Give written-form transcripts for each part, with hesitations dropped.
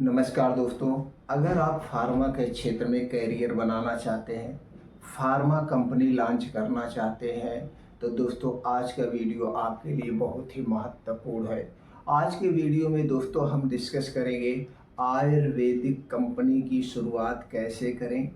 नमस्कार दोस्तों। अगर आप फार्मा के क्षेत्र में करियर बनाना चाहते हैं, फार्मा कंपनी लॉन्च करना चाहते हैं, तो दोस्तों आज का वीडियो आपके लिए बहुत ही महत्वपूर्ण है। आज के वीडियो में दोस्तों हम डिस्कस करेंगे आयुर्वेदिक कंपनी की शुरुआत कैसे करें,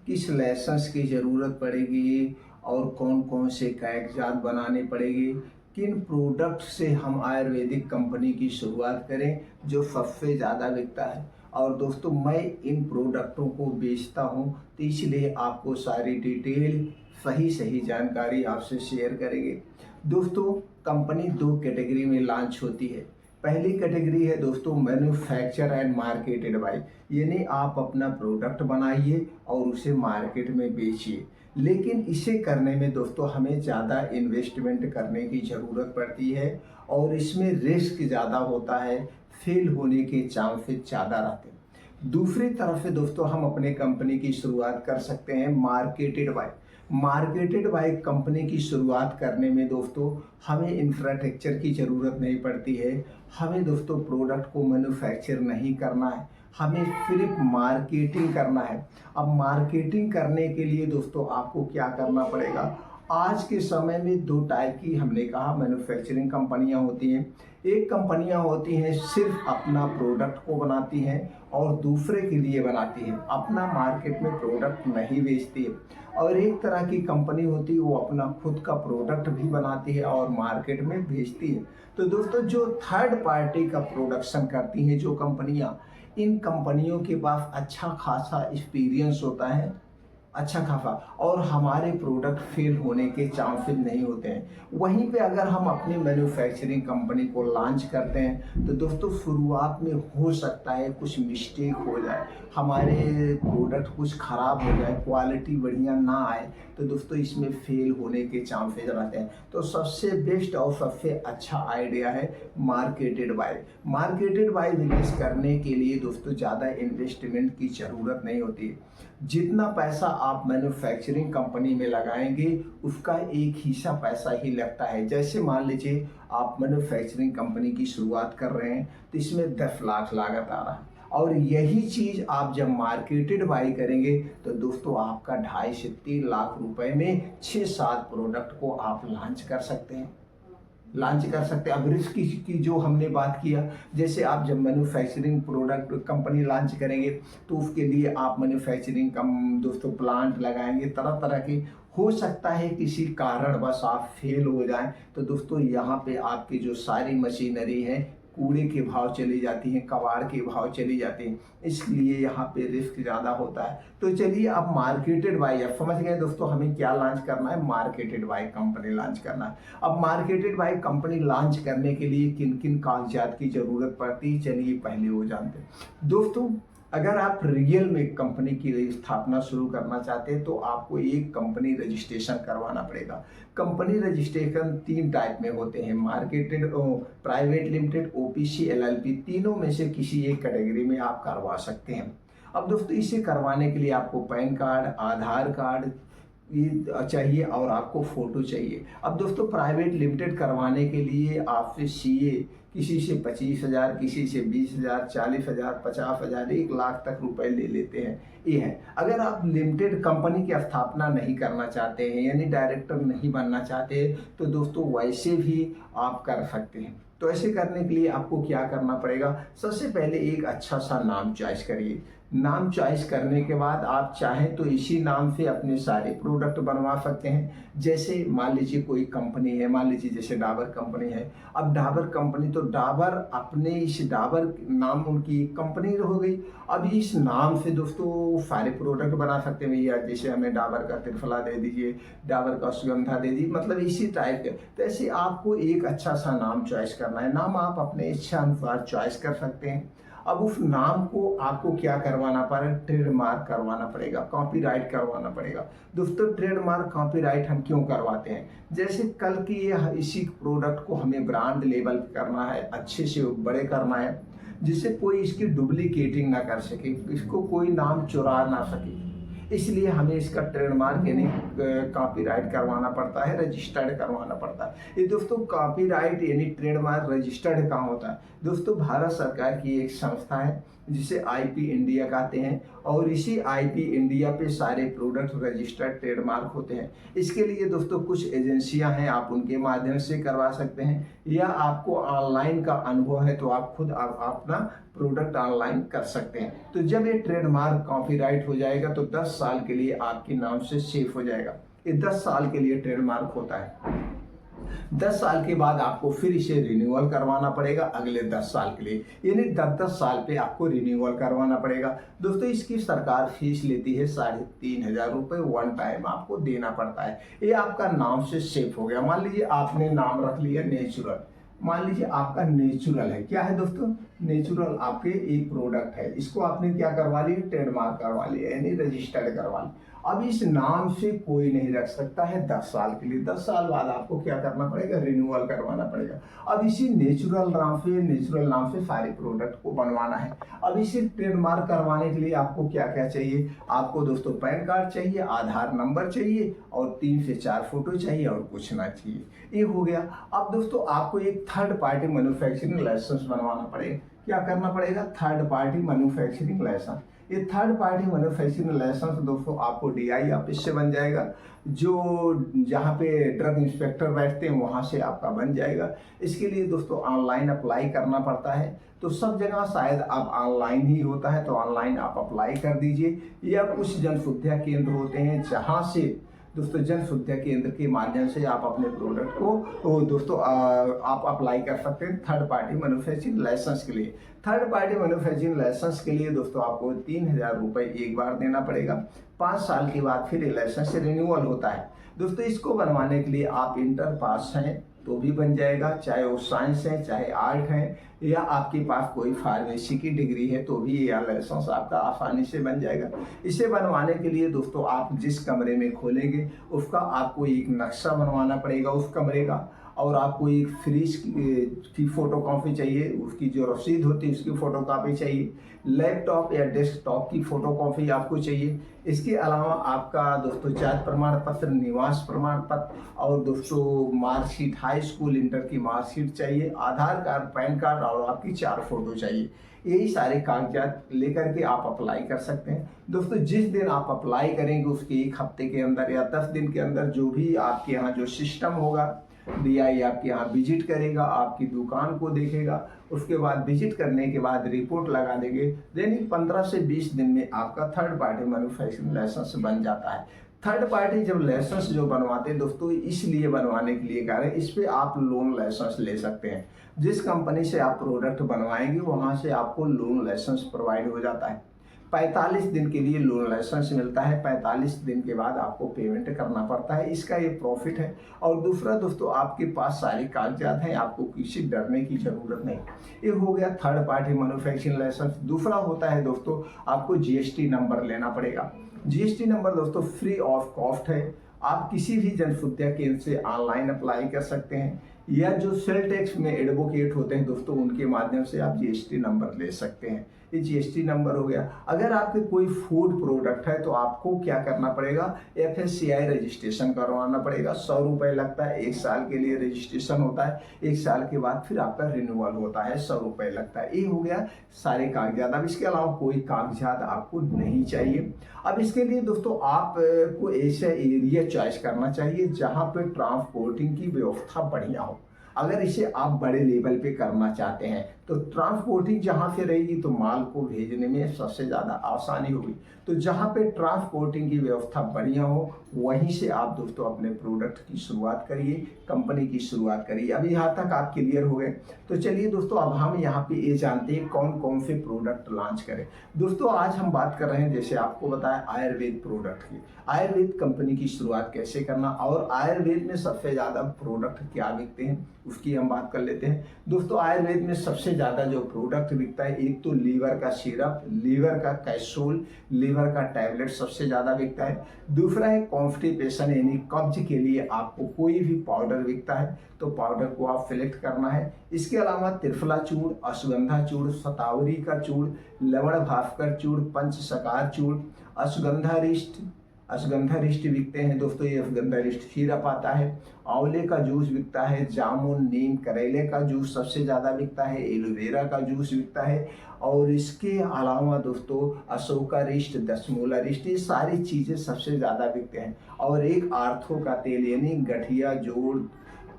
किस लाइसेंस की ज़रूरत पड़ेगी और कौन कौन से कागजात बनाने पड़ेंगे, किन प्रोडक्ट से हम आयुर्वेदिक कंपनी की शुरुआत करें जो सबसे ज़्यादा बिकता है। और दोस्तों मैं इन प्रोडक्टों को बेचता हूं, तो इसलिए आपको सारी डिटेल सही जानकारी आपसे शेयर करेंगे। दोस्तों कंपनी दो कैटेगरी में लॉन्च होती है। पहली कैटेगरी है दोस्तों मैन्युफैक्चर एंड मार्केटेड बाय, यानी आप अपना प्रोडक्ट बनाइए और उसे मार्केट में बेचिए। लेकिन इसे करने में दोस्तों हमें ज़्यादा इन्वेस्टमेंट करने की ज़रूरत पड़ती है और इसमें रिस्क ज़्यादा होता है, फेल होने के चांसेस ज़्यादा रहते हैं। दूसरी तरफ से दोस्तों हम अपने कंपनी की शुरुआत कर सकते हैं marketed bye. Marketed by company की शुरुआत करने में दोस्तों हमें इंफ्रास्ट्रक्चर की ज़रूरत नहीं पड़ती है। हमें दोस्तों प्रोडक्ट को मैन्युफैक्चर नहीं करना है, हमें सिर्फ मार्केटिंग करना है। अब मार्केटिंग करने के लिए दोस्तों आपको क्या करना पड़ेगा, आज के समय में दो टाइप की हमने कहा मैन्युफैक्चरिंग कंपनियां होती हैं। एक कंपनियां होती हैं सिर्फ अपना प्रोडक्ट को बनाती हैं और दूसरे के लिए बनाती हैं, अपना मार्केट में प्रोडक्ट नहीं बेचती है। और एक तरह की कंपनी होती है वो अपना खुद का प्रोडक्ट भी बनाती है और मार्केट में बेचती है। तो दोस्तों जो थर्ड पार्टी का प्रोडक्शन करती हैं जो कंपनियां, इन कंपनियों के पास अच्छा खासा एक्सपीरियंस होता है, अच्छा खासा, और हमारे प्रोडक्ट फेल होने के चांसेस नहीं होते हैं। वहीं पे अगर हम अपनी मैन्युफैक्चरिंग कंपनी को लॉन्च करते हैं तो दोस्तों शुरुआत में हो सकता है कुछ मिस्टेक हो जाए, हमारे प्रोडक्ट कुछ ख़राब हो जाए, क्वालिटी बढ़िया ना आए, तो दोस्तों इसमें फेल होने के चांसेस रहते हैं। तो सबसे बेस्ट और सबसे अच्छा आइडिया है marketed bye. Marketed by business करने के लिए दोस्तों ज़्यादा इन्वेस्टमेंट की ज़रूरत नहीं होती है। जितना पैसा आप मैन्युफैक्चरिंग कंपनी में लगाएंगे उसका एक हिस्सा पैसा ही लगता है। जैसे मान लीजिए आप मैन्युफैक्चरिंग कंपनी की शुरुआत कर रहे हैं तो इसमें 10 लाख लागत आ रहा है, और यही चीज़ आप जब मार्केटेड बाई करेंगे तो दोस्तों आपका 2.5 से 3 लाख रुपए में 6-7 प्रोडक्ट को आप लॉन्च कर सकते हैं। अब रिस्क की जो हमने बात किया, जैसे आप जब मैन्युफैक्चरिंग प्रोडक्ट कंपनी लॉन्च करेंगे तो उसके लिए आप मैन्युफैक्चरिंग कम दोस्तों प्लांट लगाएंगे, तरह तरह की, हो सकता है किसी कारण बस आप फेल हो जाएं तो दोस्तों यहाँ पे आपकी जो सारी मशीनरी है कूड़े के भाव चली जाती हैं, कबाड़ के भाव चली जाती हैं, इसलिए यहाँ पे रिस्क ज़्यादा होता है। तो चलिए अब मार्केटेड बाय, अब समझ गए दोस्तों हमें क्या लॉन्च करना है, मार्केटेड बाय कंपनी लॉन्च करना है। अब मार्केटेड बाय कंपनी लॉन्च करने के लिए किन किन कागजात की ज़रूरत पड़ती है, चलिए पहले वो जानते हैं। दोस्तों अगर आप रियल में कंपनी की स्थापना शुरू करना चाहते हैं तो आपको एक कंपनी रजिस्ट्रेशन करवाना पड़ेगा। कंपनी रजिस्ट्रेशन 3 टाइप में होते हैं, marketed, private limited, OPC, LLP, तीनों में से किसी एक कैटेगरी में आप करवा सकते हैं। अब दोस्तों इसे करवाने के लिए आपको पैन कार्ड, आधार कार्ड ये चाहिए और आपको फ़ोटो चाहिए। अब दोस्तों प्राइवेट लिमिटेड करवाने के लिए आपसे सीए किसी से 25,000, किसी से 20,000, 40,000, 50,000, 1 लाख तक रुपए ले लेते हैं, ये है। अगर आप लिमिटेड कंपनी की स्थापना नहीं करना चाहते हैं यानी डायरेक्टर नहीं बनना चाहते तो दोस्तों वैसे भी आप कर सकते हैं। तो ऐसे करने के लिए आपको क्या करना पड़ेगा, सबसे पहले एक अच्छा सा नाम चॉइस करिए। नाम चॉइस करने के बाद आप चाहें तो इसी नाम से अपने सारे प्रोडक्ट बनवा सकते हैं। जैसे मान लीजिए कोई कंपनी है, मान लीजिए जैसे डाबर कंपनी है। अब डाबर कंपनी तो डाबर अपने इस डाबर नाम उनकी कंपनी हो गई। अब इस नाम से दोस्तों सारे प्रोडक्ट बना सकते हैं भैया, जैसे हमें डाबर का त्रिफला दे दीजिए, डाबर का सुगंधा दे दीजिए, मतलब इसी टाइप के। तो ऐसे आपको एक अच्छा सा नाम चॉइस करना है। नाम आप अपने इच्छा अनुसार चॉइस कर सकते हैं। अब उस नाम को आपको क्या करवाना पड़ेगा, ट्रेडमार्क करवाना पड़ेगा, कॉपीराइट करवाना पड़ेगा। दोस्तों ट्रेडमार्क कॉपीराइट हम क्यों करवाते हैं, जैसे कल की इसी प्रोडक्ट को हमें ब्रांड लेवल करना है, अच्छे से बड़े करना है, जिससे कोई इसकी डुप्लीकेटिंग ना कर सके, इसको कोई नाम चुरा ना सके, इसलिए हमें इसका ट्रेडमार्क यानी कॉपीराइट करवाना पड़ता है, रजिस्टर्ड करवाना पड़ता है। ये दोस्तों कॉपीराइट यानी ट्रेडमार्क रजिस्टर्ड कहाँ होता है, दोस्तों भारत सरकार की एक संस्था है जिसे आईपी इंडिया कहते हैं, और इसी आईपी इंडिया पे सारे प्रोडक्ट रजिस्टर्ड ट्रेडमार्क होते हैं। इसके लिए दोस्तों कुछ एजेंसियां हैं, आप उनके माध्यम से करवा सकते हैं, या आपको ऑनलाइन का अनुभव है तो आप खुद अपना प्रोडक्ट ऑनलाइन कर सकते हैं। तो जब ये ट्रेडमार्क कॉपीराइट हो जाएगा तो 10 साल के लिए आपके नाम से सेफ हो जाएगा। ये 10 साल के लिए ट्रेडमार्क होता है। 10 साल के बाद आपको फिर इसे रिन्यूअल करवाना पड़ेगा अगले 10 साल के लिए, यानी 10-10 साल पे आपको रिन्यूअल करवाना पड़ेगा। दोस्तों इसकी सरकार फीस लेती है 3,500 रुपये, वन टाइम आपको देना पड़ता है। ये आपका नाम से सेफ हो गया। मान लीजिए आपने नाम रख लिया नेचुरल, मान लीजिए आपका नेचुरल है, क्या है दोस्तों, नेचुरल आपके एक प्रोडक्ट है, इसको आपने क्या करवा लिया, ट्रेडमार्क करवा लिया, यानी रजिस्टर्ड करवा लिया। अब इस नाम से कोई नहीं रख सकता है 10 साल के लिए। 10 साल बाद आपको क्या करना पड़ेगा, रिन्यूअल करवाना पड़ेगा। अब इसी नेचुरल नाम से सारे प्रोडक्ट को बनवाना है। अब इसे ट्रेडमार्क करवाने के लिए आपको क्या क्या चाहिए, आपको दोस्तों पैन कार्ड चाहिए, आधार नंबर चाहिए, और 3 से 4 फोटो चाहिए, और कुछ ना चाहिए। ये हो गया। अब दोस्तों आपको एक थर्ड पार्टी मैन्युफैक्चरिंग लाइसेंस बनवाना पड़ेगा। क्या करना पड़ेगा, थर्ड पार्टी मैन्युफैक्चरिंग लाइसेंस। ये थर्ड पार्टी मैन्युफैक्चरिंग लाइसेंस दोस्तों आपको डीआई ऑफिस से बन जाएगा, जो जहाँ पे ड्रग इंस्पेक्टर बैठते हैं वहाँ से आपका बन जाएगा। इसके लिए दोस्तों ऑनलाइन अप्लाई करना पड़ता है, तो सब जगह शायद अब ऑनलाइन ही होता है, तो ऑनलाइन आप अप्लाई कर दीजिए, या कुछ जनसुविधा केंद्र होते हैं जहाँ से दोस्तों जनसुविधा केंद्र के माध्यम से आप अपने प्रोडक्ट को दोस्तों आप अप्लाई कर सकते हैं थर्ड पार्टी मैन्युफैक्चरिंग लाइसेंस के लिए। थर्ड पार्टी मैन्युफैक्चरिंग लाइसेंस के लिए दोस्तों आपको 3,000 रुपये एक बार देना पड़ेगा। 5 साल के बाद फिर ये लाइसेंस रिन्यूअल होता है। दोस्तों इसको बनवाने के लिए आप इंटर पास हैं तो भी बन जाएगा, चाहे वो साइंस है, चाहे आर्ट है, या आपके पास कोई फार्मेसी की डिग्री है तो भी यह लाइसेंस आपका आसानी से बन जाएगा। इसे बनवाने के लिए दोस्तों आप जिस कमरे में खोलेंगे उसका आपको एक नक्शा बनवाना पड़ेगा उस कमरे का, और आपको एक फ्रिज की फोटो कॉपी चाहिए, उसकी जो रसीद होती है उसकी फोटो कॉपी चाहिए, लैपटॉप या डेस्कटॉप की फोटो कॉपी आपको चाहिए। इसके अलावा आपका दोस्तों जाति प्रमाण पत्र, निवास प्रमाण पत्र, और दोस्तों मार्कशीट, हाई स्कूल इंटर की मार्कशीट चाहिए, आधार कार्ड, पैन कार्ड, और आपकी 4 फोटो चाहिए। यही सारे कागजात लेकर के आप अप्लाई कर सकते हैं। दोस्तों जिस दिन आप अप्लाई करेंगे उसके 1 हफ्ते के अंदर या 10 दिन के अंदर जो भी आपके यहाँ जो सिस्टम होगा, डीआई आपके यहाँ विजिट करेगा, आपकी दुकान को देखेगा, उसके बाद विजिट करने के बाद रिपोर्ट लगा देंगे। दैनिक 15 से 20 दिन में आपका थर्ड पार्टी मैन्युफैक्चरिंग लाइसेंस बन जाता है। थर्ड पार्टी जब लाइसेंस जो बनवाते हैं दोस्तों, इसलिए बनवाने के लिए कह रहे हैं, इस पे आप लोन लाइसेंस ले सकते हैं। जिस कंपनी से आप प्रोडक्ट बनवाएंगे वहाँ से आपको लोन लाइसेंस प्रोवाइड हो जाता है। 45 दिन के लिए लोन लाइसेंस मिलता है, 45 दिन के बाद आपको पेमेंट करना पड़ता है, इसका ये प्रॉफिट है। और दूसरा दोस्तों आपके पास सारे कागजात हैं, आपको किसी डरने की जरूरत नहीं। ये हो गया थर्ड पार्टी मैन्युफैक्चरिंग लाइसेंस। दूसरा होता है दोस्तों आपको जीएसटी नंबर लेना पड़ेगा। जीएसटी नंबर दोस्तों फ्री ऑफ कॉस्ट है, आप किसी भी जनसुविधा केंद्र से ऑनलाइन अप्लाई कर सकते हैं, या जो सेल टैक्स में एडवोकेट होते हैं दोस्तों उनके माध्यम से आप जीएसटी नंबर ले सकते हैं। ये जीएसटी नंबर हो गया। अगर आपके कोई फूड प्रोडक्ट है तो आपको क्या करना पड़ेगा, FSCI रजिस्ट्रेशन करवाना पड़ेगा। 100 रुपये लगता है, 1 साल के लिए रजिस्ट्रेशन होता है, 1 साल के बाद फिर आपका रिन्यूअल होता है, 100 रुपये लगता है। ये हो गया सारे कागजात। अब इसके अलावा कोई कागजात आपको नहीं चाहिए। अब इसके लिए दोस्तों आपको ऐसा एरिया चॉइस करना चाहिए जहाँ पे ट्रांसपोर्टिंग की व्यवस्था बढ़िया हो। अगर इसे आप बड़े लेवल पे करना चाहते हैं तो ट्रांसपोर्टिंग जहाँ से रहेगी तो माल को भेजने में सबसे ज़्यादा आसानी होगी। तो जहाँ पे ट्रांसपोर्टिंग की व्यवस्था बढ़िया हो वहीं से आप दोस्तों अपने प्रोडक्ट की शुरुआत करिए, कंपनी की शुरुआत करिए। अभी यहाँ तक आप क्लियर हो गए। तो चलिए दोस्तों अब हम यहाँ पे ये जानते हैं कौन कौन से प्रोडक्ट लॉन्च करें। दोस्तों आज हम बात कर रहे हैं, जैसे आपको बताया, आयुर्वेद प्रोडक्ट की। आयुर्वेद कंपनी की शुरुआत कैसे करना और आयुर्वेद में सबसे ज़्यादा प्रोडक्ट क्या बिकते हैं उसकी हम बात कर लेते हैं। दोस्तों आयुर्वेद में सबसे ज़्यादा जो प्रोडक्ट बिकता है, एक तो लीवर का सिरप, लीवर का कैप्सूल, लीवर का टैबलेट सबसे ज़्यादा बिकता है। दूसरा है कॉन्स्टिपेशन यानी कब्ज के लिए आपको कोई भी पाउडर बिकता है तो पाउडर को आप सिलेक्ट करना है। इसके अलावा त्रिफला चूर्ण, अश्वगंधा चूर्ण, शतावरी का चूर्ण, लवण भास्कर चूर्ण, पंचसकार चूर्ण, अश्वगंधा रिष्ट, अश्वगंधारिष्ट बिकते हैं दोस्तों, ये अश्वगंधारिष्ट सिरप आता है। आंवले का जूस बिकता है, जामुन, नीम, करेले का जूस सबसे ज़्यादा बिकता है, एलोवेरा का जूस बिकता है। और इसके अलावा दोस्तों अशोकारिष्ट, दशमूलारिष्ट, ये सारी चीज़ें सबसे ज़्यादा बिकते हैं। और एक आर्थो का तेल यानी गठिया, जोड़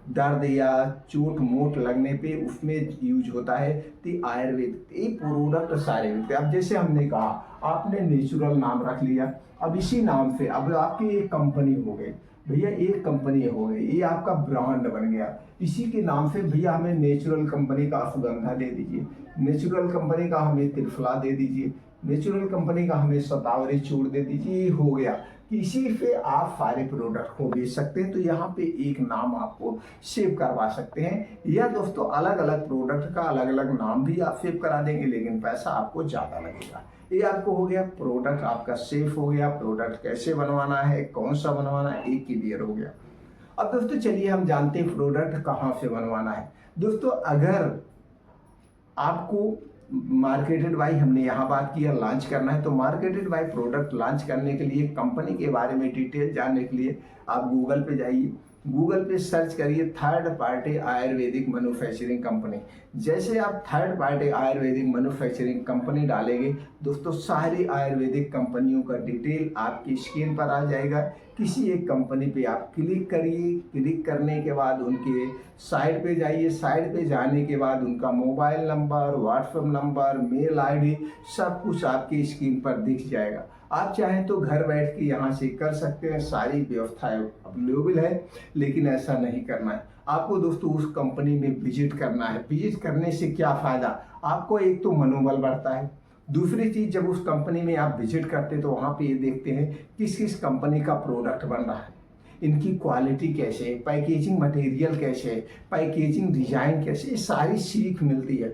दर्द या चोट मोट लगने पे उसमें यूज होता है। तो आयुर्वेद ये प्रोडक्ट सारे बिकते हैं। अब जैसे हमने कहा, आपने नेचुरल नाम रख लिया, अब इसी नाम से अब आपकी एक कंपनी हो गई भैया, एक कंपनी हो गई, ये आपका ब्रांड बन गया। इसी के नाम से भैया हमें नेचुरल कंपनी का अश्वगंधा दे दीजिए, नेचुरल कंपनी का हमें त्रिफला दे दीजिए, नेचुरल कंपनी का हमें शतावरी चूर्ण दे दीजिए। ये हो गया कि इसी पे आप सारे प्रोडक्ट को बेच सकते हैं। तो यहाँ पे एक नाम आपको सेव करवा सकते हैं, या दोस्तों अलग अलग प्रोडक्ट का अलग अलग नाम भी आप सेव करा देंगे, लेकिन पैसा आपको ज़्यादा लगेगा। ये आपको हो गया, प्रोडक्ट आपका सेफ हो गया। प्रोडक्ट कैसे बनवाना है, कौन सा बनवाना है, एक क्लियर हो गया। अब दोस्तों चलिए हम जानते हैं प्रोडक्ट कहाँ से बनवाना है। दोस्तों अगर आपको मार्केटेड बाय, हमने यहाँ बात किया, लॉन्च करना है, तो मार्केटेड बाय प्रोडक्ट लॉन्च करने के लिए, कंपनी के बारे में डिटेल जानने के लिए आप गूगल पे जाइए, गूगल पे सर्च करिए third party Ayurvedic manufacturing company. जैसे आप third party Ayurvedic manufacturing company डालेंगे दोस्तों, सारी आयुर्वेदिक कंपनियों का डिटेल आपकी स्क्रीन पर आ जाएगा। किसी एक कंपनी पे आप क्लिक करिए, क्लिक करने के बाद उनके साइट पे जाइए, साइट पे जाने के बाद उनका mobile number, WhatsApp number, mail ID सब कुछ आपकी स्क्रीन पर दिख जाएगा। आप चाहें तो घर बैठ के यहाँ से कर सकते हैं, सारी व्यवस्थाएं अवेलेबल है, लेकिन ऐसा नहीं करना है। आपको दोस्तों उस कंपनी में विजिट करना है। विजिट करने से क्या फ़ायदा, आपको एक तो मनोबल बढ़ता है, दूसरी चीज़ जब उस कंपनी में आप विजिट करते हैं तो वहाँ पे ये देखते हैं किस किस कंपनी का प्रोडक्ट बन रहा है, इनकी क्वालिटी कैसे है, पैकेजिंग मटेरियल कैसे है, पैकेजिंग डिज़ाइन कैसे, ये सारी सीख मिलती है।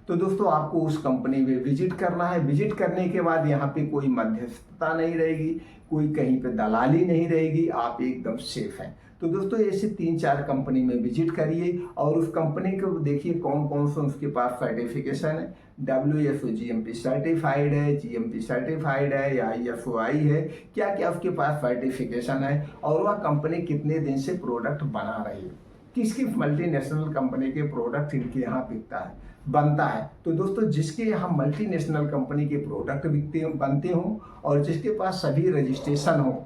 तो दोस्तों आपको उस कंपनी में विजिट करना है। विजिट करने के बाद यहाँ पे कोई मध्यस्थता नहीं रहेगी, कोई कहीं पे दलाली नहीं रहेगी, आप एकदम सेफ हैं। तो दोस्तों ऐसे 3-4 कंपनी में विजिट करिए और उस कंपनी को देखिए कौन कौन सा उसके पास सर्टिफिकेशन है। WFO GMP सर्टिफाइड है, GMP सर्टिफाइड है या IFOI है, क्या क्या उसके पास सर्टिफिकेशन है, और वह कंपनी कितने दिन से प्रोडक्ट बना रही है, किस किस मल्टीनेशनल कंपनी के प्रोडक्ट इनके यहाँ बिकता है, बनता है। तो दोस्तों जिसके यहाँ मल्टीनेशनल कंपनी के प्रोडक्ट बनते हों और जिसके पास सभी रजिस्ट्रेशन हो,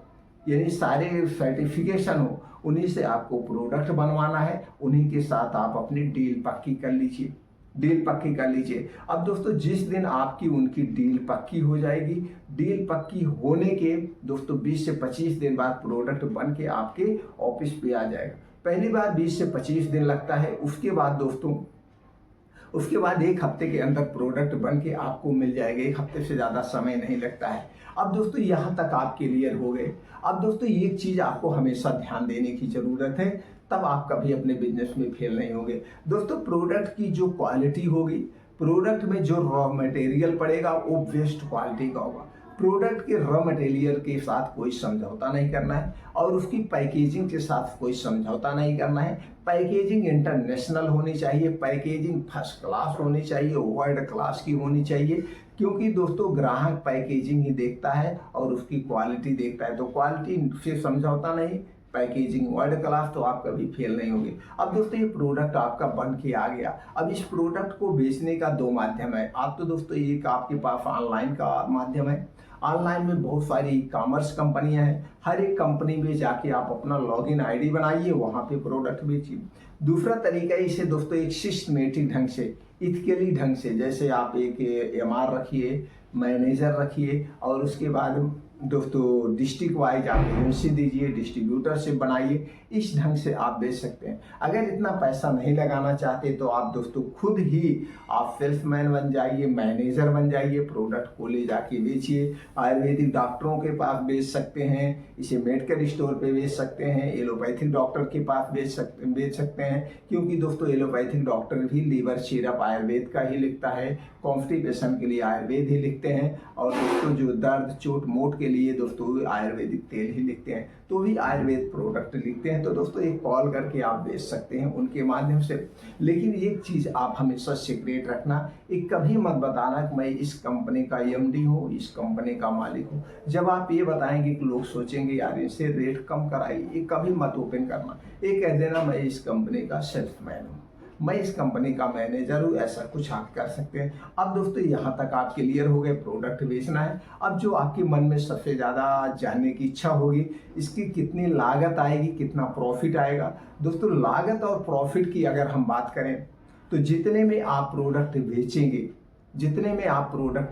यानी सारे सर्टिफिकेशन हो, उन्हीं से आपको प्रोडक्ट बनवाना है। उन्हीं के साथ आप अपनी डील पक्की कर लीजिए, डील पक्की कर लीजिए। अब दोस्तों जिस दिन आपकी उनकी डील पक्की हो जाएगी, डील पक्की होने के दोस्तों 20 से 25 दिन बाद प्रोडक्ट बन के आपके ऑफिस पे आ जाएगा। पहली बार 20 से 25 दिन लगता है, उसके बाद दोस्तों उसके बाद 1 हफ्ते के अंदर प्रोडक्ट बन के आपको मिल जाएगा। 1 हफ्ते से ज़्यादा समय नहीं लगता है। अब दोस्तों यहाँ तक आप क्लियर हो गए। अब दोस्तों एक चीज़ आपको हमेशा ध्यान देने की ज़रूरत है, तब आप कभी अपने बिजनेस में फेल नहीं होंगे। दोस्तों प्रोडक्ट की जो क्वालिटी होगी, प्रोडक्ट में जो रॉ मटेरियल पड़ेगा वो बेस्ट क्वालिटी का होगा। प्रोडक्ट के रॉ मटेरियल के साथ कोई समझौता नहीं करना है और उसकी पैकेजिंग के साथ कोई समझौता नहीं करना है। पैकेजिंग इंटरनेशनल होनी चाहिए, पैकेजिंग फर्स्ट क्लास होनी चाहिए, वर्ल्ड क्लास की होनी चाहिए, क्योंकि दोस्तों ग्राहक पैकेजिंग ही देखता है और उसकी क्वालिटी देखता है। तो क्वालिटी से समझौता नहीं, पैकेजिंग वर्ल्ड क्लास, तो आप कभी फेल नहीं होंगे। अब दोस्तों ये प्रोडक्ट आपका बन के आ गया। अब इस प्रोडक्ट को बेचने का 2 माध्यम है। आप तो दोस्तों एक आपके पास ऑनलाइन का माध्यम है, ऑनलाइन में बहुत सारी ई कॉमर्स कंपनियां हैं, हर एक कंपनी में जाके आप अपना लॉगिन आईडी बनाइए, वहाँ पे प्रोडक्ट बेचिए। दूसरा तरीका इसे दोस्तों एक सिस्टमेटिक ढंग से, इथिकली ढंग से, जैसे आप एक MR रखिए, मैनेजर रखिए और उसके बाद दोस्तों डिस्ट्रिक्ट वाइज आप एजेंसी दीजिए, डिस्ट्रीब्यूटरशिप बनाइए, इस ढंग से आप बेच सकते हैं। अगर इतना पैसा नहीं लगाना चाहते तो आप दोस्तों खुद ही आप सेल्समैन बन जाइए, मैनेजर बन जाइए, प्रोडक्ट को ले जाके बेचिए। आयुर्वेदिक डॉक्टरों के पास बेच सकते हैं, इसे मेडिकल स्टोर पे बेच सकते हैं, एलोपैथिक डॉक्टर के पास बेच सकते हैं, क्योंकि दोस्तों एलोपैथिक डॉक्टर भी लीवर सिरप आयुर्वेद का ही लिखता है, कॉन्स्टिपेशन के लिए आयुर्वेद ही लिखते हैं, और दोस्तों जो दर्द चोट मोट के के लिए दोस्तों वो आयुर्वेदिक तेल ही लिखते हैं, तो भी आयुर्वेद प्रोडक्ट लिखते हैं। तो दोस्तों एक कॉल करके आप बेच सकते हैं उनके माध्यम से। लेकिन एक चीज़ आप हमेशा सीक्रेट रखना, एक कभी मत बताना कि मैं इस कंपनी का एमडी हूँ, इस कंपनी का मालिक हूँ। जब आप ये बताएंगे कि लोग सोचेंगे यार इनसे रेट कम कराइए, ये कभी मत ओपन करना। ये कह देना मैं इस कंपनी का सेल्समैन हूँ, मैं इस कंपनी का मैनेजर हूँ, ऐसा कुछ आप कर सकते हैं। अब दोस्तों यहाँ तक आप क्लियर हो गए, प्रोडक्ट बेचना है। अब जो आपके मन में सबसे ज़्यादा जानने की इच्छा होगी, इसकी कितनी लागत आएगी, कितना प्रॉफिट आएगा। दोस्तों लागत और प्रॉफिट की अगर हम बात करें तो जितने में आप प्रोडक्ट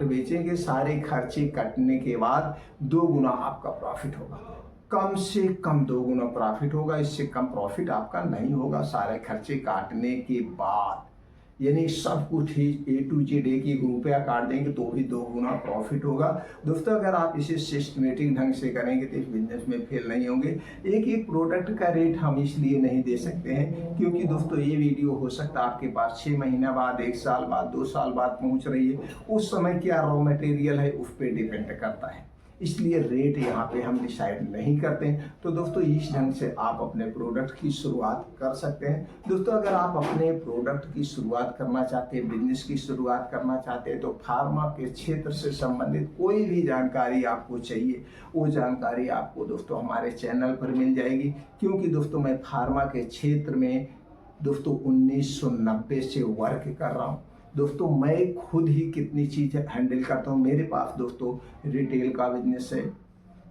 बेचेंगे, सारे खर्चे कटने के बाद 2 गुना आपका प्रॉफिट होगा। कम से कम 2 गुना प्रॉफिट होगा, इससे कम प्रॉफिट आपका नहीं होगा सारे खर्चे काटने के बाद। यानी सब कुछ ही A to Z एक रुपया काट देंगे तो भी 2 गुना प्रॉफिट होगा। दोस्तों अगर आप इसे सिस्टमेटिक ढंग से करेंगे तो इस बिजनेस में फेल नहीं होंगे। एक प्रोडक्ट का रेट हम इसलिए नहीं दे सकते हैं क्योंकि दोस्तों ये वीडियो हो सकता है आपके पास 6 महीना बाद, 1 साल बाद, 2 साल बाद पहुंच रही है। उस समय क्या रॉ मटेरियल है उस पर डिपेंड करता है, इसलिए रेट यहाँ पे हम डिसाइड नहीं करते हैं। तो दोस्तों इस ढंग से आप अपने प्रोडक्ट की शुरुआत कर सकते हैं। दोस्तों अगर आप अपने प्रोडक्ट की शुरुआत करना चाहते हैं, बिजनेस की शुरुआत करना चाहते हैं, तो फार्मा के क्षेत्र से संबंधित कोई भी जानकारी आपको चाहिए, वो जानकारी आपको दोस्तों हमारे चैनल पर मिल जाएगी। क्योंकि दोस्तों मैं फार्मा के क्षेत्र में दोस्तों 1990 से वर्क कर रहा हूँ। दोस्तों मैं खुद ही कितनी चीज़ें हैंडल करता हूँ। मेरे पास दोस्तों रिटेल का बिजनेस है,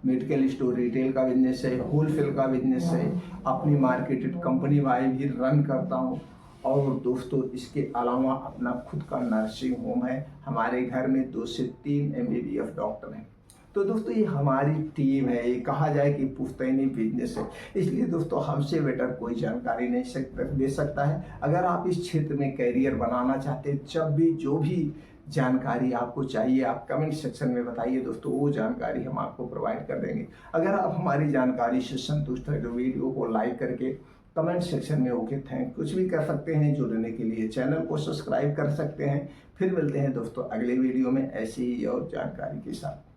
मेडिकल स्टोर रिटेल का बिजनेस है, होलसेल का बिजनेस है, अपनी मार्केटेड कंपनी वाई भी रन करता हूँ। और दोस्तों इसके अलावा अपना खुद का नर्सिंग होम है। हमारे घर में 2 से 3 MBBS डॉक्टर हैं। तो दोस्तों ये हमारी टीम है, ये कहा जाए कि पुश्तैनी बिजनेस है। इसलिए दोस्तों हमसे बेटर कोई जानकारी नहीं दे सकता है। अगर आप इस क्षेत्र में कैरियर बनाना चाहते हैं, जब भी जो भी जानकारी आपको चाहिए आप कमेंट सेक्शन में बताइए दोस्तों, वो जानकारी हम आपको प्रोवाइड कर देंगे। अगर आप हमारी जानकारी से संतुष्ट है तो वीडियो को लाइक करके कमेंट सेक्शन में ओके थैंक कुछ भी कर सकते हैं। जुड़ने के लिए चैनल को सब्सक्राइब कर सकते हैं। फिर मिलते हैं दोस्तों अगले वीडियो में ऐसी ही और जानकारी के साथ।